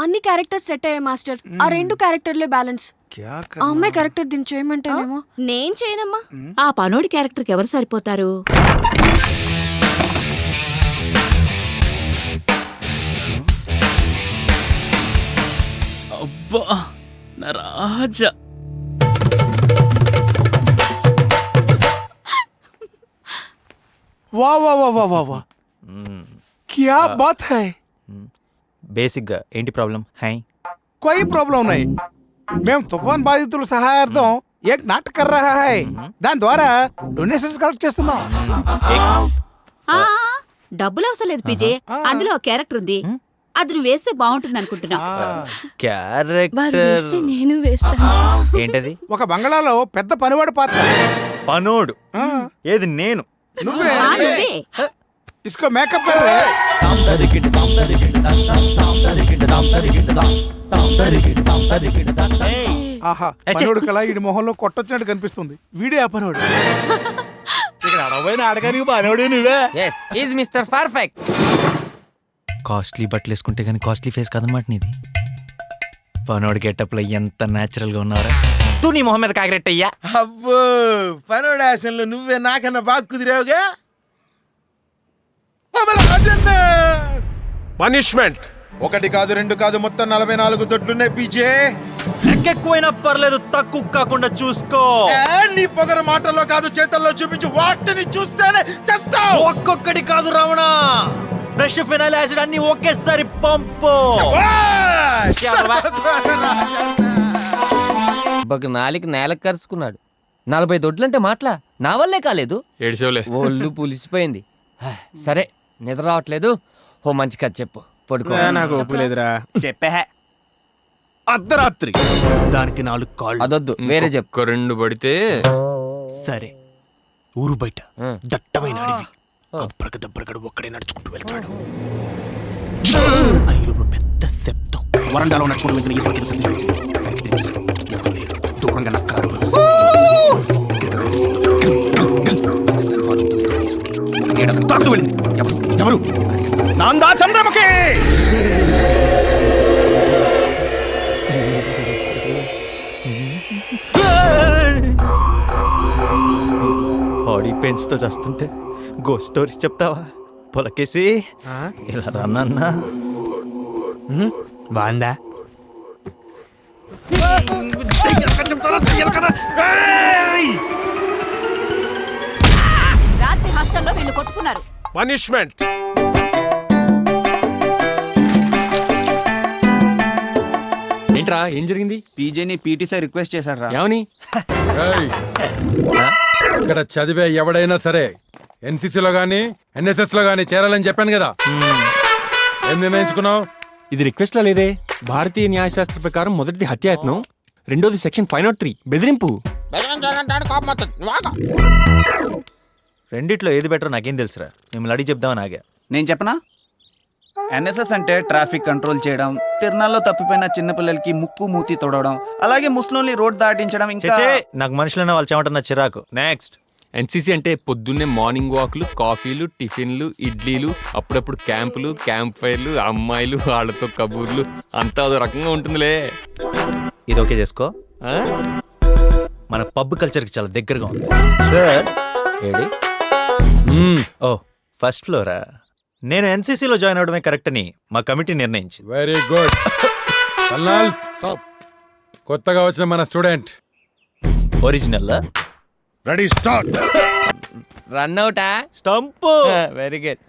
అన్ని characters set అయ్యాయి master. ఆ 2 క్యారెక్టర్లే బ్యాలెన్స్. ఆ అమ్మాయి క్యారెక్టర్ దీన్ని చేయమంటేనేమో. నేను చేయనమ్మా. ఆ పనోడి క్యారెక్టర్కి ఎవరు సరిపోతారు? అబ్బా నా రాజా. वाह वाह वाह वाह वाह वाह क्या बात है. బేసిక్ గా ఏంటి ప్రాబ్లం? హై कोई प्रॉब्लम नहीं. మేము తుఫాన్ బాధితుల సహాయార్థం ఏక్ నాటక కర్ రహా హై. దాని ద్వారా డొనేషన్స్ కలెక్ట్ చేస్తున్నాం. ఆ డబ్బులు అవసరం లేదు పీజే. అందులో ఒక క్యారెక్టర్ ఉంది, అది నువ్వు వేస్తే బాగుంటుంది అనుకుంటున్నా. వారు క్యారెక్టర్ వేస్తే నేను వేస్తాను. ఏంటది? ఒక బంగళాలో పెద్ద పనివాడు పాత్ర. పనోడు ఏది? నేను. నువ్వే. నువ్వే. ఇస్కో మేకప్ కర్ రే. ఆహా, పనివాడు కళ ఈ మొహంలో కొట్టొచ్చినట్టు కనిపిస్తుంది. వీడే ఆ పనివాడు. ఇక్కడ అడవైన ఆడగానికి పనోడు నువ్వే. yes is mr perfect. Costly బట్టలు వేసుకుంటే కానీ కాస్ట్లీ ఫేస్ కాదనమాట నీది. పనోడు గెటప్ లో ఎంత నేచురల్ గా ఉన్నారా. తూ నీ మొహం మీద కాకరెట్టయ్యా. అబ్బో పనోడు యాసంలో నువ్వే నాకన్నా బాగా కుదిరావుగా. పనిష్మెంట్. 1 కాదు 2 కాదు మొత్తం 44 దొడ్లున్నాయి పీజే. ఎక్కువైనా పర్లేదు, తక్కువ కాకుండా చూసుకో. నీ పొగర మాటల్లో కాదు చేతల్లో చూపించు. వాటిని చూస్తేనే చేస్తావు. ఒక్కొక్కటి కాదు రావణ, బ్రష్ ఫినాయిల్ యాసిడ్ అన్ని ఒకేసారి పంపు. బగ్ నాలికి నేలకు కరుచుకున్నాడు. 40 దొడ్లంటే మాటలా నా వల్లే కాలేదు. ఏడ్చేవులే. ఒళ్ళు పులిసిపోయింది. సరే నిద్ర రావట్లేదు. ఓ మంచి కథ చెప్పు, పడుకో. నాకు ఒప్పులేదురా. చెప్పే. అర్ధరాత్రి దానికి 4 కాళ్ళు. అదొద్దు, వేరే చెప్పు. 2 పడితే సరే, ఊరు బయట దట్టమైన అడవి. అబ్రగదబ్రగడు ఒక్కడే నడుచుకుంటూ వెళ్తాడు. అయ్యలో పెద్ద శబ్దం. వరండాలో నడుచుకుంటూ వెళ్తున్న ఈశ్వరుడికి సందేహించింది. దూరంగా నా కారు. ఎవరు? నాందా చంద్రముఖి. బాడీ పెయిన్స్ తో చేస్తుంటే గోస్ట్ స్టోరీస్ చెప్తావా? పొలకేసి ఇలా రన్నా. బాందా రాత్రి హాస్టల్లో వీళ్ళు కొట్టుకున్నారు. పనిష్మెంట్. ఏంట్రా ఏం జరిగింది? పీజేని పీటీ సార్ రిక్వెస్ట్ చేశాడు రా. ఏమని? ఇక్కడ చదివే ఎవడైనా సరే ఎన్సీసీలో గానీ ఎన్ఎస్ఎస్ లో గానీ చేరాలని చెప్పాను కదా. ఏం నిర్ణయించుకున్నావు? ఇది రిక్వెస్ట్ లా లేదే. భారతీయ న్యాయశాస్త్ర ప్రకారం మొదటిది హత్యాయత్నం, రెండోది సెక్షన్ 503 బెదిరింపు. రెండిట్లో ఏది బెటర్ నాకేం తెలుసురా. మిమ్మల్ని అడిగి చెప్దామని ఆగా. నేను చెప్పనా? ఎన్ఎస్ఎస్ అంటే ట్రాఫిక్ కంట్రోల్ చేయడం, తిరణాల్లో తప్పిపోయిన చిన్నపిల్లలకి ముక్కు మూతి తొడవడం, అలాగే ముస్లింని రోడ్ దాటించడం. ఇంకా నాకు మనుషులన్నా వాళ్ళు చెమటన్నా చిరాకు. నెక్స్ట్. ఎన్సీసీ అంటే పొద్దున్నే మార్నింగ్ వాక్లు, కాఫీలు, టిఫిన్లు, ఇడ్లీలు, అప్పుడప్పుడు క్యాంపులు, క్యాంప్ ఫైర్లు, అమ్మాయిలు, వాళ్ళతో కబూర్లు, అంతా అదో రకంగా ఉంటుందిలే. ఇది ఓకే చేసుకో. మన పబ్ కల్చర్కి చాలా దగ్గరగా ఉంది. సార్ ఏడి? ఓ ఫస్ట్ ఫ్లోరా. నేను ఎన్సీసీలో జాయిన్ అవడమే కరెక్ట్ అని మా కమిటీ నిర్ణయించింది. Very good. కొత్తగా వచ్చిన మన student original ready start. Run అవుటా? స్టంప్. Very good.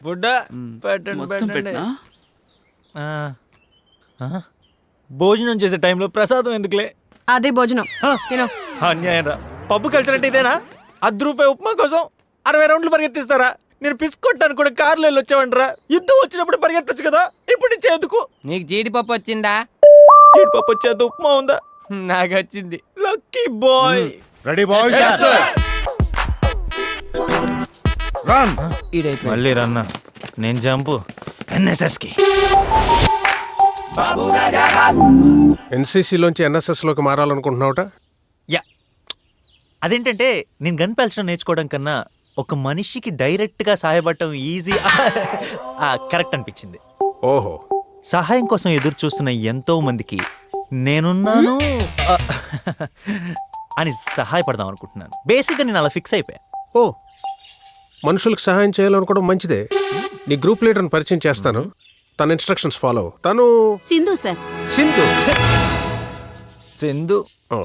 బుడ్డ పెట్టండి. భోజనం చేసే టైంలో ప్రసాదం ఎందుకులే? అదే భోజనం. అన్యాయం రా. పబ్బు కల్చర్ అంటే ఇదేనా? ₹10 ఉప్మా కోసం 60 రౌండ్లు పరిగెత్తిస్తారా? నేను పిసుకొట్టాను కూడా కార్లో వెళ్ళి వచ్చావంటరా. యుద్ధం వచ్చినప్పుడు పరిగెత్తచ్చు కదా, ఇప్పుడు నుంచి ఎందుకు? నీకు జీడిపప్పు వచ్చిందా? జీడిపప్పు వచ్చేంత ఉప్మా ఉందా? నాకు వచ్చింది. Lucky boy. Ready boy. Run. మళ్ళీ రన్నా. నేను జంపు ఎన్ఎస్ఎస్ కి. ఎన్సీసీలోంచి ఎన్ఎస్ఎస్ లోకి మారాలనుకుంటున్నావుట? యా. అదేంటంటే నేను గన్ పేల్చడం నేర్చుకోవడం కన్నా ఒక మనిషికి డైరెక్ట్ గా సహాయపడటం ఈజీ కరెక్ట్ అనిపించింది. ఓహో, సహాయం కోసం ఎదురు చూస్తున్న ఎంతో మందికి నేనున్నాను అని సహాయపడదాం అనుకుంటున్నాను. బేసిక్గా నేను అలా ఫిక్స్ అయిపోయా. ఓ, మనుషులకు సహాయం చేయాలనుకోవడం మంచిదే. నీ గ్రూప్ లీడర్ని పరిచయం చేస్తాను, తన ఇన్స్ట్రక్షన్స్ ఫాలో. తను సింధు సార్. సింధు. సింధు ఓ,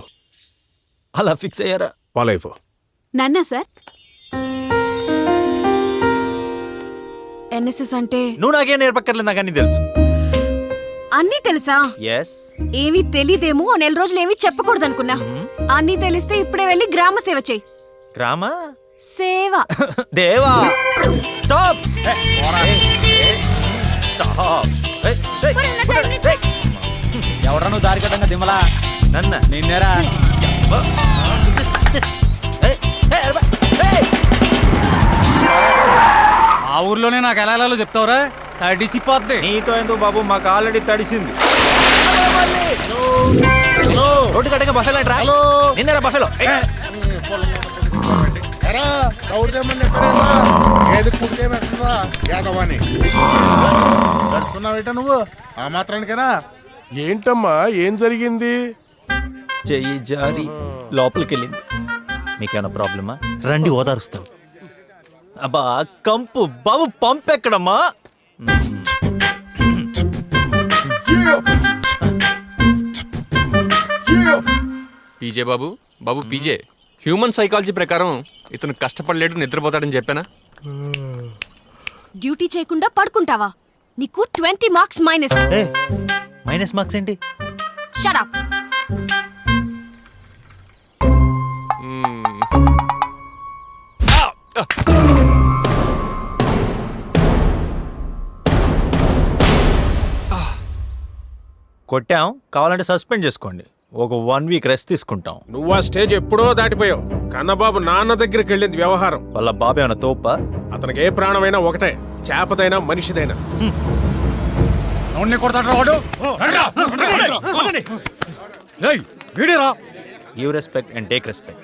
అలా ఫిక్స్ అయ్యారా? ఫాలో అయిపో. నన్నా సార్. ఎన్ఎస్ఎస్ అంటే నువ్వు నాకేం నేర్పక్కర్లేదు, నాకు అన్నీ తెలుసు. అన్నీ తెలుసా? ఎస్. ఏమీ తెలీదేమో, నెల రోజులు ఏమీ చెప్పకూడదు అనుకున్నా. అన్నీ తెలిస్తే ఇప్పుడే వెళ్ళి గ్రామ సేవ చెయ్యి. గ్రామ సేవ. దేవా స్టాప్. ఎవరా నువ్వు దారి కట్టంగా దిమ్మలా? నన్న నిన్నేరా? ఆ ఊర్లోనే నాకు ఎలా వెళ్ళాలో చెప్తావురా? తడిసిపోద్ది. నీతో ఎందుకు బాబు, మాకు ఆల్రెడీ తడిసింది. రోడ్డు కట్టగా బఫెలో రా. నిన్నరా బఫెలో. నువ్వు ఆ మాత్రానికేనా? ఏంటమ్మా, ఏం జరిగింది? చెయ్యి జారి లోపలికి వెళ్ళింది. మీకేమైనా ప్రాబ్లమా? రండి ఓదారుస్తాం. అబ్బా కంపు బాబు, పంపెక్కడమ్మా? పీజే బాబు, బాబు పీజే, హ్యూమన్ సైకాలజీ ప్రకారం ఇతను కష్టపడలేడు, నిద్రపోతాడని చెప్పానా? డ్యూటీ చేయకుండా పడుకుంటావా? నీకు 20 మార్క్స్ మైనస్. మైనస్ మార్క్స్ ఏంటి? Shut up. కొట్టాం, కావాలంటే సస్పెండ్ చేసుకోండి. ఒక 1 వీక్ రెస్ట్ తీసుకుంటాం. నువ్వు ఆ స్టేజ్ ఎప్పుడో దాటిపోయావు. కన్నబాబు నాన్న దగ్గరికి వెళ్ళింది వ్యవహారం. వాళ్ళ బాబు ఏమైనా తోపా? అతనికి ఏ ప్రాణమైనా ఒకటే, చేపదైనా మనిషిదైనా. Give respect and take respect.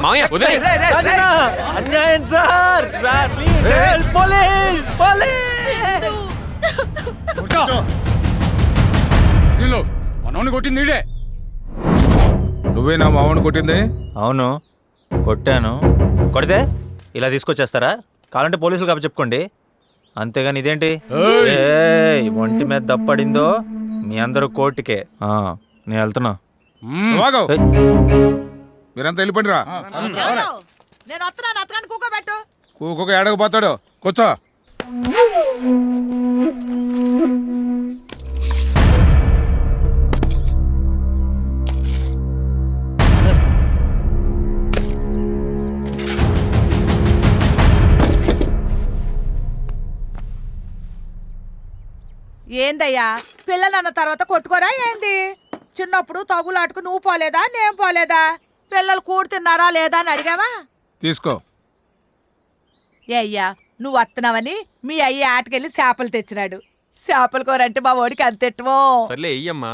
మామయ్య వదిలేయ్. అన్యాయం సార్. Please help. పోలీస్ మనోని కొట్టింది ఈడే. నువ్వేనా మామూలు కొట్టింది? అవును, కొట్టాను. కొడితే ఇలా తీసుకొచ్చేస్తారా? కావాలంటే పోలీసులు కాబట్టి చెప్పుకోండి. అంతేగాని ఇదేంటి? ఏయ్, ఒంటి మీద దప్పడిందో మీ అందరూ కోర్టుకే. నేను వెళ్తున్నా. మీరంతా వెళ్ళిపోండిరా. నేను వస్తున్నాను, అత్తగాని కూకోబెట్టు. కూకొక ఏడకపోతాడు. కూర్చో. ఏందయ్యా, పిల్లలన్న తర్వాత కొట్టుకోరా ఏంది? చిన్నప్పుడు తగులాటుకు నువ్వు పోలేదా, నేను పోలేదా? పిల్లలు కూడు తిన్నారా లేదా అని అడిగావా? తీసుకో. ఏ అయ్యా, నువ్వు వస్తున్నావని మీ అయ్య ఆటకెళ్ళి చేపలు తెచ్చినాడు. చేపల కూర అంటే మా ఓడికి అంతెట్టువో. సర్లే ఎయ్యమ్మా.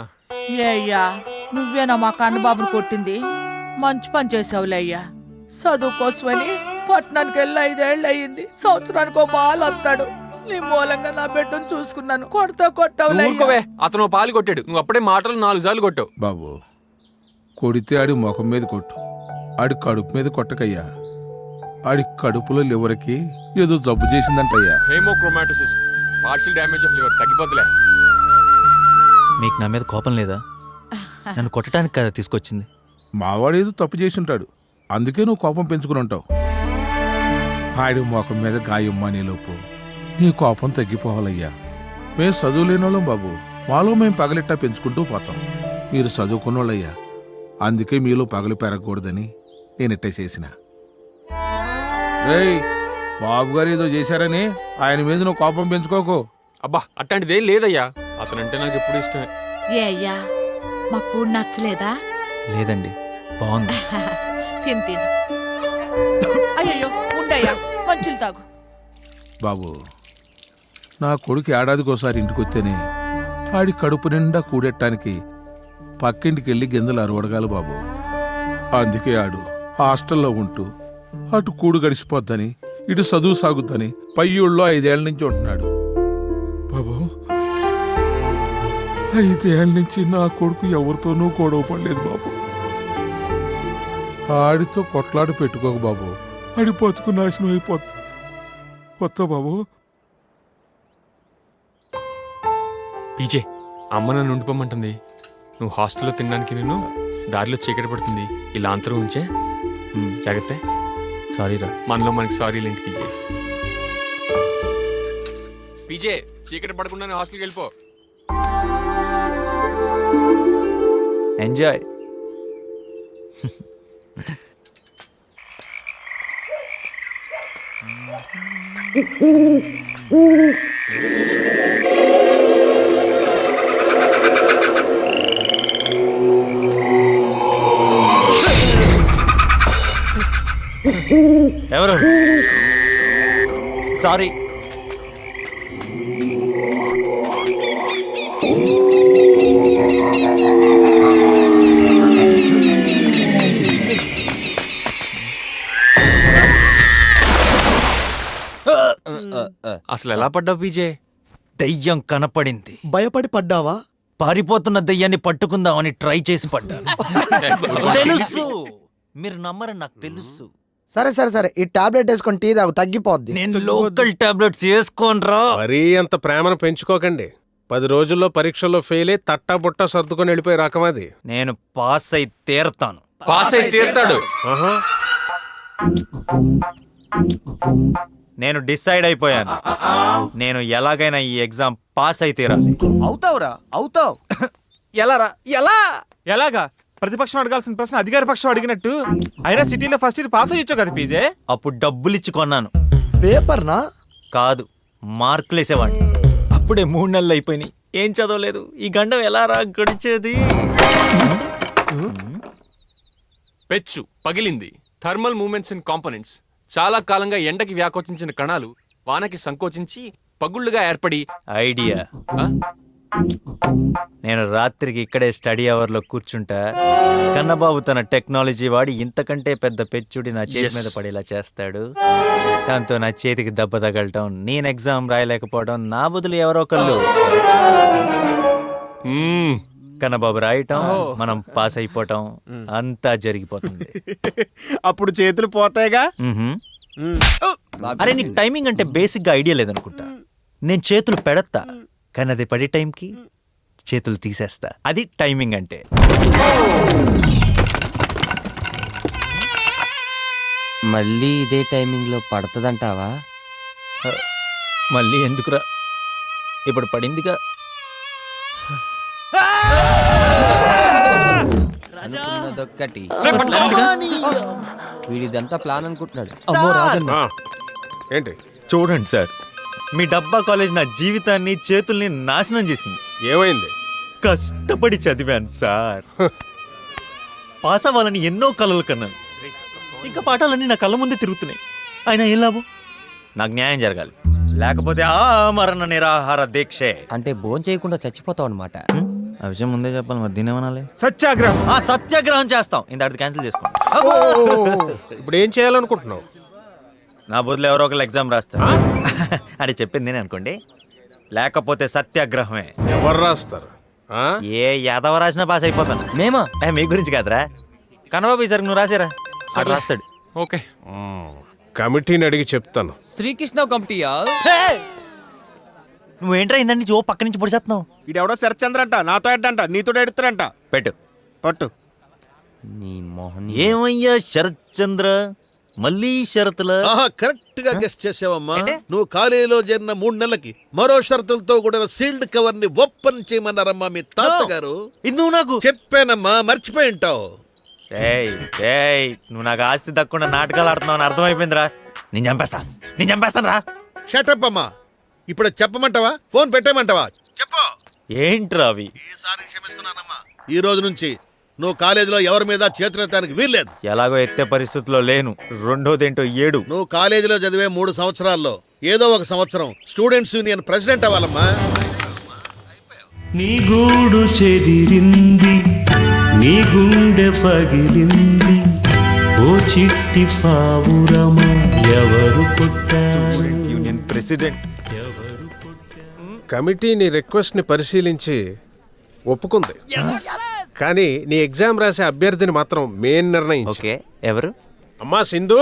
ఏ అయ్యా, నువ్వేనా మా కన్నబాబుని కొట్టింది? మంచి పని చేసావులే అయ్యా. చదువు కోసమని పట్టణానికి వెళ్ళి 5 ఏళ్ళు అయ్యింది. సంవత్సరానికి ఒక బాల్ వస్తాడు. నీ మూలంగా నా బిడ్డను చూసుకున్నాను. కొట్టావులే. అతను పాలు కొట్టాడు, నువ్వు అప్పుడే మాటలు 4 సార్లు కొట్టావు. బాబు, కొడితే ఆడి ముఖం మీద కొట్టు, ఆడి కడుపు మీద కొట్టకయ్యా. ఆడి కడుపులో లివర్కి ఏదో జబ్బు చేసిందంటయ్యా. హేమోక్రోమాటోసిస్, పార్షియల్ డ్యామేజ్ ఆఫ్ లివర్. తగ్గిపోతులే. మీకు నా మీద కోపం లేదా? నన్ను కొట్టడానికి కదా తీసుకొచ్చింది. మావాడు ఏదో తప్పు చేసి ఉంటాడు, అందుకే నువ్వు కోపం పెంచుకుని ఉంటావు. ఆడి ముఖం మీద గాయం అనేలోపు నీ కోపం తగ్గిపోవాలయ్యా. మేము చదువులేని వాళ్ళం బాబు, మాలో మేము పగలిట్టా పెంచుకుంటూ పోతాం. మీరు చదువుకున్నోళ్ళయ్యా, అందుకే మీలో పగలు పెరగకూడదని నేనిట్టే చేసిన. రేయ్, బాబు గారు ఏదో చేశారని ఆయన మీద నువ్వు కోపం పెంచుకోకు. అబ్బా, అట్లాంటిదేం లేదయ్యా. అతనంటే నాకు ఎప్పుడు ఇష్టమే. ఏ అయ్యా, మా కూడు నచ్చలేదా? లేదండి, బాగుంది. తిను. అయ్యో ఉండయ్యా, మంచులు తాగు. బాబు, నా కొడుకు ఏడాదికోసారి ఇంటికొస్తేనే ఆడి కడుపు నిండా కూడెట్టానికి పక్కింటికి వెళ్ళి గింజలు అరవడగాలి బాబు. అందుకే ఆడు హాస్టల్లో ఉంటూ అటు కూడు గడిచిపోద్దని, ఇటు చదువు సాగుద్దని పై ఊళ్ళో 5 ఏళ్ల నుంచి ఉంటున్నాడు. 5 ఏళ్ళ నుంచి నా కొడుకు ఎవరితోనూ గొడవ పడలేదు బాబు. ఆడితో కొట్లాడి పెట్టుకోక బాబు, ఆడి బతుకు నాశనం అయిపోద్ది. వస్తా బాబు. పీజే అమ్మ నన్ను ఉండిపోమంటుంది. నువ్వు హాస్టల్లో తినడానికి నేను దారిలో చీకటి పడుతుంది. ఇలా అంతరం ఉంచే జాగ్రత్త. సారీరా. మనలో మనకి సారీలు ఏంటి పీజే? పీజే చీకటి పడకుండా హాస్టల్కి వెళ్ళిపో. ఎంజాయ్. ఎవరు? సారీ. అసలు ఎలా పడ్డావు పీజే? దెయ్యం కనపడింది. భయపడి పడ్డావా? పారిపోతున్న దెయ్యాన్ని పట్టుకుందామని ట్రై చేసి పడ్డాను. తెలుసు, మీరు నమ్మరని నాకు తెలుసు. సరే సరే సరే, ఈ టాబ్లెట్ వేసుకొని టీ తాగు, తగ్గిపోద్ది. నేను లోకల్ టాబ్లెట్స్ వేసుకోనరా. మరీ అంత ప్రేమను పెంచుకోకండి. 10 రోజుల్లో పరీక్షల్లో ఫెయిల్ అయి తట్టా బుట్ట సర్దుకొని వెళ్ళిపోయి రకం అది. నేను పాస్ అయి తీరతాను. పాస్ అయి తీరుతాడు. ఆహా. నేను డిసైడ్ అయిపోయాను. నేను ఎలాగైనా ఈ ఎగ్జామ్ పాస్ అయి తీరాలి. అవుతావురా, అవుతావు. ఎలారా? ఎలా? ఎలాగా? ప్రతిపక్షం అడగాల్సిన ప్రశ్న అధికార పక్షం అడిగినట్టు. అయినా సిటీలో ఫస్ట్ ఇయర్ పాస్ అయ్యొచ్చు కదా పీజే. అప్పుడు డబ్బులు ఇచ్చి కొన్నాను. పేపర్నా? కాదు, మార్కులు వేసేవాడిని. అప్పుడే 3 నెలలు అయిపోయినాయి. ఏం చదవలేదు. ఈ గండం ఎలా రా గడిచేది? పెచ్చు పగిలింది. Thermal moments and components. చాలా కాలంగా ఎండకి వ్యాకోచించిన కణాలు వానకి సంకోచించి పగుళ్ళుగా ఏర్పడి. ఐడియా. నేను రాత్రికి ఇక్కడే స్టడీ అవర్లో కూర్చుంటా. కన్నబాబు తన టెక్నాలజీ వాడి ఇంతకంటే పెద్ద పెచ్చుడి నా చేతి మీద పడేలా చేస్తాడు. దాంతో నా చేతికి దెబ్బ తగలటం, నేను ఎగ్జామ్ రాయలేకపోవడం, నా బదులు ఎవరో ఒకళ్ళు కన్నబాబు రాయటం, మనం పాస్ అయిపోవటం, అంతా జరిగిపోతుంది. అప్పుడు చేతులు పోతాయిగా. అరే, నీకు టైమింగ్ అంటే బేసిక్ గా ఐడియా లేదనుకుంటా. నేను చేతులు పెడతా, కానీ అది పడే టైంకి చేతులు తీసేస్తా. అది టైమింగ్ అంటే. మళ్ళీ ఇదే టైమింగ్ లో పడుతుందంటావా? మళ్ళీ ఎందుకురా, ఇప్పుడు పడిందిగా. అనుకున్నదొక్కటి. వీడిదంతా ప్లాన్ అనుకుంటున్నాడు. అమ్మో రాజన్న. ఏంటి? చూడండి సార్, మీ డబ్బా కాలేజ్ నా జీవితాన్ని చేతుల్ని నాశనం చేసింది. ఏమైంది? కష్టపడి చదివాను సార్. పాస్ అవ్వాలని ఎన్నో కలలు కన్నాను. ఇంకా పాఠాలన్నీ నా కళ్ళ ముందే తిరుగుతున్నాయి. అయినా ఏం లాభం? నాకు న్యాయం జరగాలి, లేకపోతే మరణ నిరాహార దీక్షే. అంటే భోజనం చేయకుండా చచ్చిపోతావు అనమాట. ఆ విషయం ముందే చెప్పాలి, మరి దీని ఏమనాలి? సత్యాగ్రహం. సత్యాగ్రహం చేస్తాం. ఇంత క్యాన్సిల్ చేసుకోండి. ఇప్పుడు ఏం చేయాలనుకుంటున్నావు? నా బదులు ఎవరో ఒకళ్ళు ఎగ్జామ్ రాస్తారు అని చెప్పింది నేను అనుకోండి. లేకపోతే సత్యాగ్రహమే. ఎవరు రాస్తారు? ఏ యాదవ రాసినా పాస్ అయిపోతాను. మేమా? మీ గురించి కాదురా, కన్నబాబు ఈసారి నువ్వు రాసారా, అటు రాస్తాడు. ఓకే, కమిటీని అడిగి చెప్తాను. శ్రీకృష్ణ కమిటీయా? నువ్వేంట్రా ఇందండి జో పక్క నుంచి పొడిచేస్తున్నావు? ఇడెవడో శరత్చంద్ర అంట, నాతో ఎడ్డంట, నీతో ఎడుతారంట. పెట్టు పట్టు. నీ మొహన్. ఏమయ్యా శరత్ చంద్ర, మళ్ళీ షరతుల? కరెక్ట్ గా గెస్ట్ చేసావమ్మా. నువ్వు కాలేజీలో చేరిన 3 నెలలకి మరో షరతులతో కూడిన సీల్డ్ కవర్ ని ఓపెన్ చేయమన్నారమ్మా మీ తాతగారు. ఇది నువ్వు నాకు చెప్పానమ్మా, మర్చిపోయి ఉంటావు. నువ్వు నాకు ఆస్తి దక్కకుండా నాటకాలు ఆడుతున్నావు అని అర్థమైపోయిందిరా. నేను చంపేస్తాను రా. షటప్ అమ్మా. ఇప్పుడు చెప్పమంటావా, ఫోన్ పెట్టేయమంటావా? చెప్పు. ఏంట్రా అవి? ఈసారి క్షమిస్తున్నానమ్మా. ఈ రోజు నుంచి నువ్వు కాలేజీలో ఎవరి మీద చేతులెత్తడానికి వీల్లేదు. ఎలాగో ఎత్తే పరిస్థితుల్లో లేను. రెండోదేంటో 7. నువ్వు కాలేజీలో చదివే 3 సంవత్సరాల్లో ఏదో ఒక సంవత్సరం స్టూడెంట్స్ యూనియన్ ప్రెసిడెంట్ అవ్వాలమ్మా. నీ గూడు చెదిరింది, నీ గుండె పగిలింది, ఓ చిట్టి పావురమ ఎవరు పుట్టారు? Union president. కమిటీ నీ రిక్వెస్ట్ ని పరిశీలించి ఒప్పుకుంది. కానీ నీ ఎగ్జామ్ రాసే అభ్యర్థిని మాత్రం మేం నిర్ణయించు. ఓకే, ఎవరు? అమ్మా సింధు.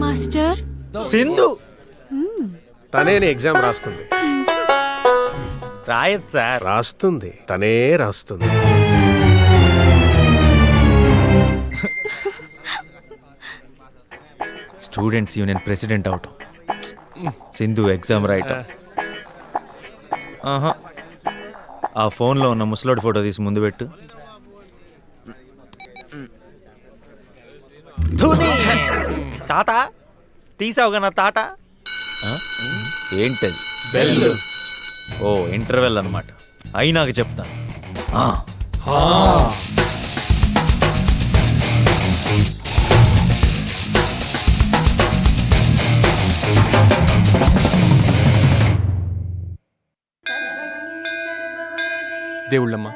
మాస్టర్ సింధు తనే నీ ఎగ్జామ్ రాస్తుంది. రాయత్ సార్. రాస్తుంది, తనే రాస్తుంది. స్టూడెంట్స్ యూనియన్ ప్రెసిడెంట్ అవటం, సింధు ఎగ్జామ్ రాయటం. ఆహా, ఆ ఫోన్లో ఉన్న ముసలోడి ఫోటో తీసి ముందు పెట్టు. తాత తీసావుగా నా తాట. ఏంటది? ఓ ఇంటర్వెల్ అన్నమాట. అయినాక చెప్తాను. దేవుళ్ళమ్మ,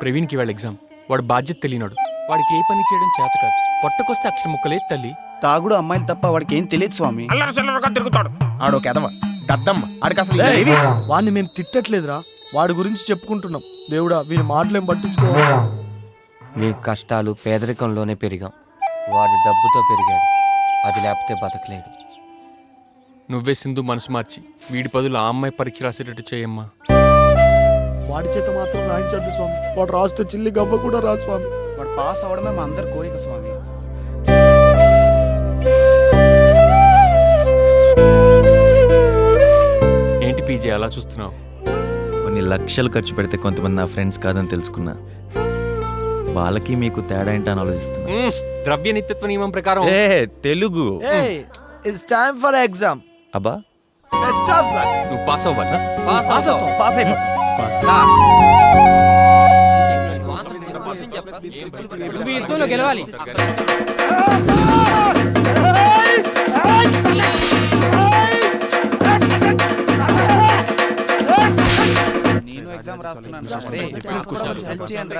ప్రవీణ్కి వాళ్ళ ఎగ్జామ్. వాడు బాధ్యత తెలియనాడు. వాడికి ఏ పని చేయడం చేత కాదు. పొట్టకొస్తే అక్షర ముక్కలేదు తల్లి. తాగుడు అమ్మాయిలు తప్ప వాడికి ఏం తెలియదు స్వామి. తిరుగుతాడు ఆడో కదవ దద్దమ్మ. ఆడికి అసలు వాడిని మేము తిట్టట్లేదురా, వాడి గురించి చెప్పుకుంటున్నాం. దేవుడా వీని మాటలేం పట్టించుకో. మేము కష్టాలు పేదరికంలోనే పెరిగాం. వాడు డబ్బుతో పెరిగాడు. అది లేకపోతే బతకలేడు. నువ్వే సింధు మనసు మార్చి వీడి బదులు ఆ అమ్మాయి పరీక్ష రాసేటట్టు చేయమ్మా. వాడి చేత మాత్రం రాయించద్దు స్వామి. వాడు రాస్తే చిల్లి గవ్వ కూడా రాదు స్వామి. వాడు పాస్ అవడమే మా అందరి కోరిక స్వామి. ఏంటి పీజే అలా చూస్తున్నావు? కొన్ని లక్షలు ఖర్చు పెడితే కొంతమంది నా ఫ్రెండ్స్ కాదని తెలుసుకున్నా. వాళ్ళకి మీకు తేడా ఏంటని ఆలోచిస్తున్నా. ద్రవ్య నిత్యత్వ నియమం ప్రకారం Telugu. It's time for exam. అబ్బా, బెస్ట్ ఆఫ్ లక్. నువ్వు పాస్ అవ్వాలా? పాస్ అయిపోతాం. గెలవాలి. నేను ఎగ్జామ్ రాస్తున్నాను.